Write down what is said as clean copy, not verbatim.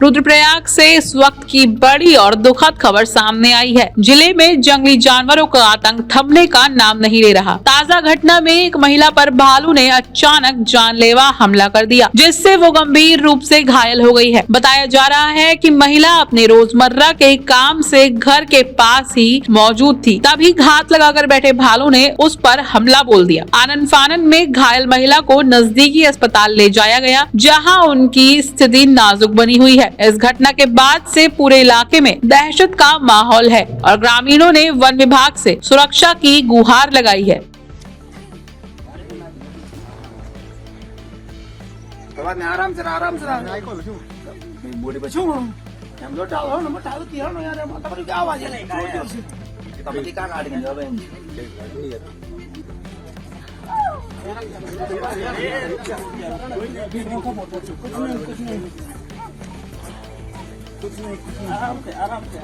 रुद्रप्रयाग से इस वक्त की बड़ी और दुखद खबर सामने आई है। जिले में जंगली जानवरों का आतंक थमने का नाम नहीं ले रहा। ताजा घटना में एक महिला पर भालू ने अचानक जानलेवा हमला कर दिया, जिससे वो गंभीर रूप से घायल हो गई है। बताया जा रहा है कि महिला अपने रोजमर्रा के काम से घर के पास ही मौजूद थी, तभी घात लगाकर बैठे भालू ने उस पर हमला बोल दिया। आनन फानन में घायल महिला को नजदीकी अस्पताल ले जाया गया, जहाँ उनकी स्थिति नाजुक बनी हुई है। इस घटना के बाद से पूरे इलाके में दहशत का माहौल है और ग्रामीणों ने वन विभाग से सुरक्षा की गुहार लगाई है। आराम से